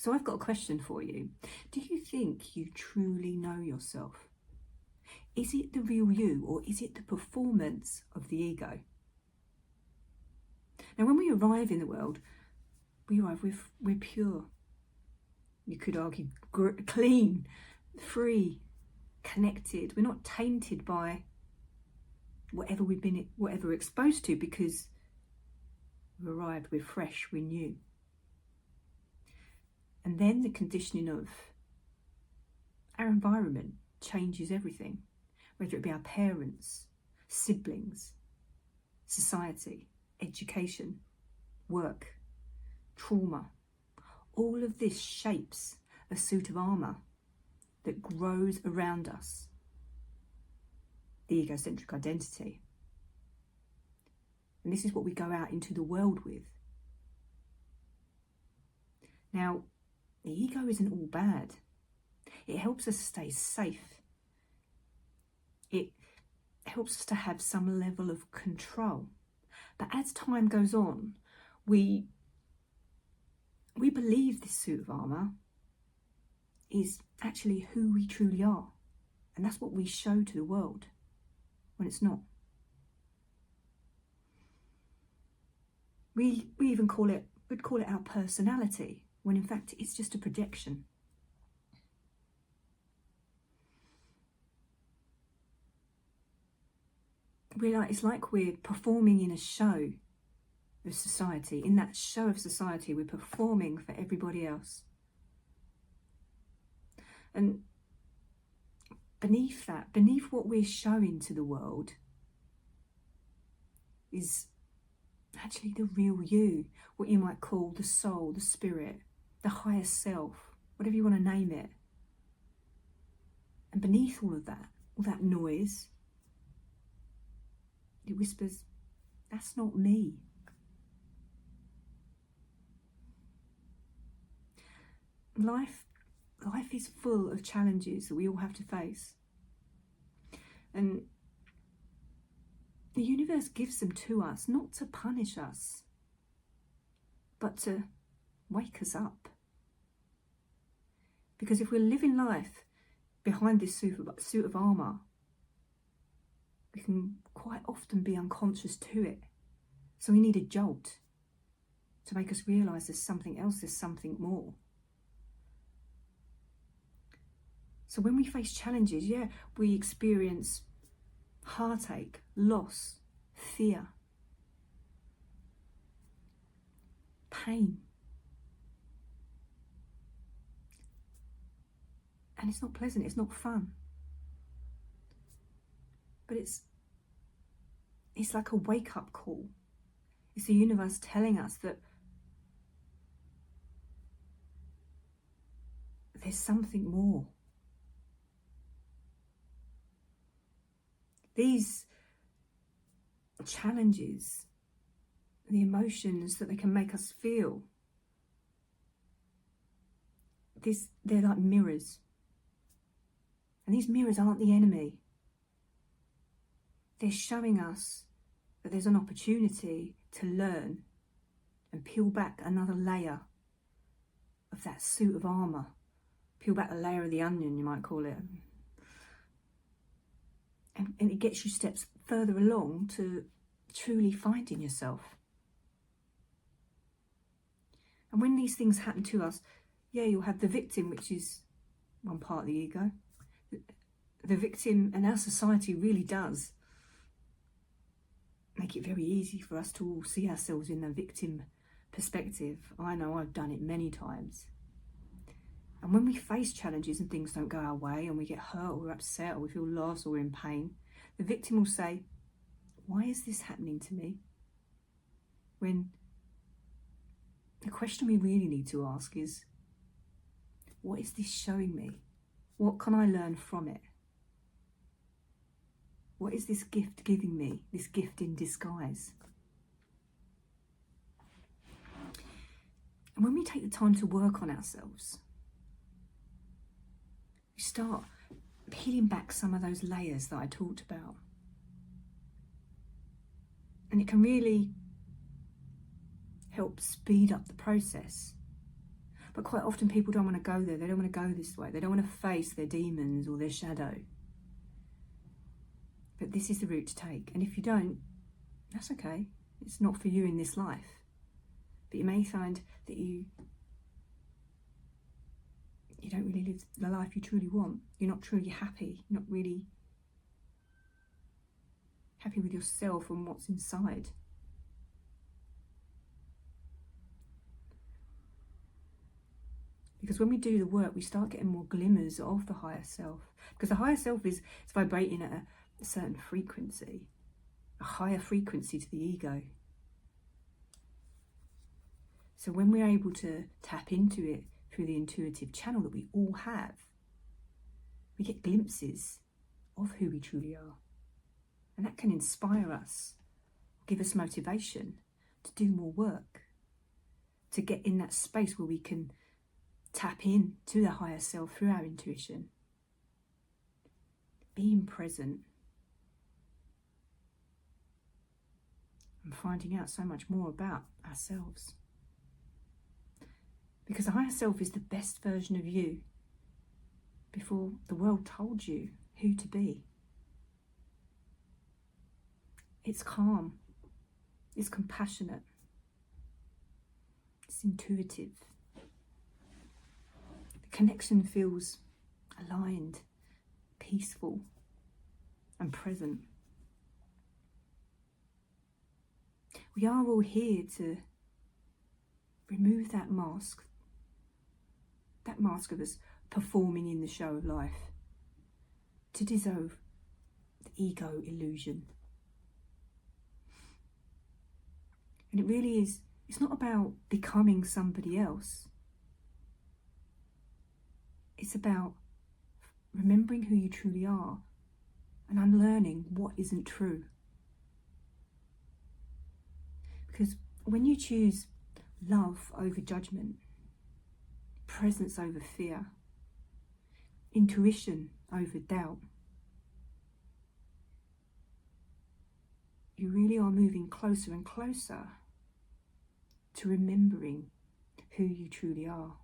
So I've got a question for you. Do you think you truly know yourself? Is it the real you, or is it the performance of the ego? Now, when we arrive in the world, we're pure. You could argue clean, free, connected. We're not tainted by whatever we're exposed to, because we've arrived, we're fresh, we're new. And then the conditioning of our environment changes everything, whether it be our parents, siblings, society, education, work, trauma. All of this shapes a suit of armour that grows around us, the egocentric identity. And this is what we go out into the world with. Now, the ego isn't all bad. It helps us stay safe. It helps us to have some level of control. But as time goes on, we believe this suit of armour is actually who we truly are. And that's what we show to the world, when it's not. We'd call it our personality, when in fact it's just a projection. It's like we're performing in a show of society. In that show of society, we're performing for everybody else. And beneath what we're showing to the world, is actually the real you, what you might call the soul, the spirit, the higher self, whatever you want to name it. And beneath all that noise, it whispers, that's not me. Life is full of challenges that we all have to face. And the universe gives them to us, not to punish us, but to wake us up. Because if we're living life behind this suit of armour, we can quite often be unconscious to it. So we need a jolt to make us realise there's something else, there's something more. So when we face challenges, we experience heartache, loss, fear, pain. And it's not pleasant, it's not fun. But it's like a wake-up call. It's the universe telling us that there's something more. These challenges, the emotions that they can make us feel, they're like mirrors. And these mirrors aren't the enemy. They're showing us that there's an opportunity to learn and peel back another layer of that suit of armour. Peel back a layer of the onion, you might call it. And it gets you steps further along to truly finding yourself. And when these things happen to us, you'll have the victim, which is one part of the ego. The victim, and our society really does make it very easy for us to all see ourselves in the victim perspective. I know I've done it many times. And when we face challenges and things don't go our way, and we get hurt or we're upset or we feel lost or we're in pain, the victim will say, why is this happening to me? When the question we really need to ask is, what is this showing me? What can I learn from it? What is this gift giving me, this gift in disguise? And when we take the time to work on ourselves, we start peeling back some of those layers that I talked about. And it can really help speed up the process. But quite often people don't want to go there. They don't want to go this way. They don't want to face their demons or their shadow. But this is the route to take. And if you don't, that's okay. It's not for you in this life. But you may find that you don't really live the life you truly want. You're not truly happy. You're not really happy with yourself and what's inside. Because when we do the work, we start getting more glimmers of the higher self. Because the higher self is vibrating at a certain frequency, a higher frequency to the ego. So when we're able to tap into it through the intuitive channel that we all have, we get glimpses of who we truly are. And that can inspire us, give us motivation to do more work, to get in that space where we can tap in to the higher self through our intuition. Being present and finding out so much more about ourselves. Because the higher self is the best version of you before the world told you who to be. It's calm, it's compassionate, it's intuitive. The connection feels aligned, peaceful, and present. We are all here to remove that mask of us performing in the show of life, to dissolve the ego illusion. And it really is, it's not about becoming somebody else. It's about remembering who you truly are and unlearning what isn't true. Because when you choose love over judgment, presence over fear, intuition over doubt, you really are moving closer and closer to remembering who you truly are.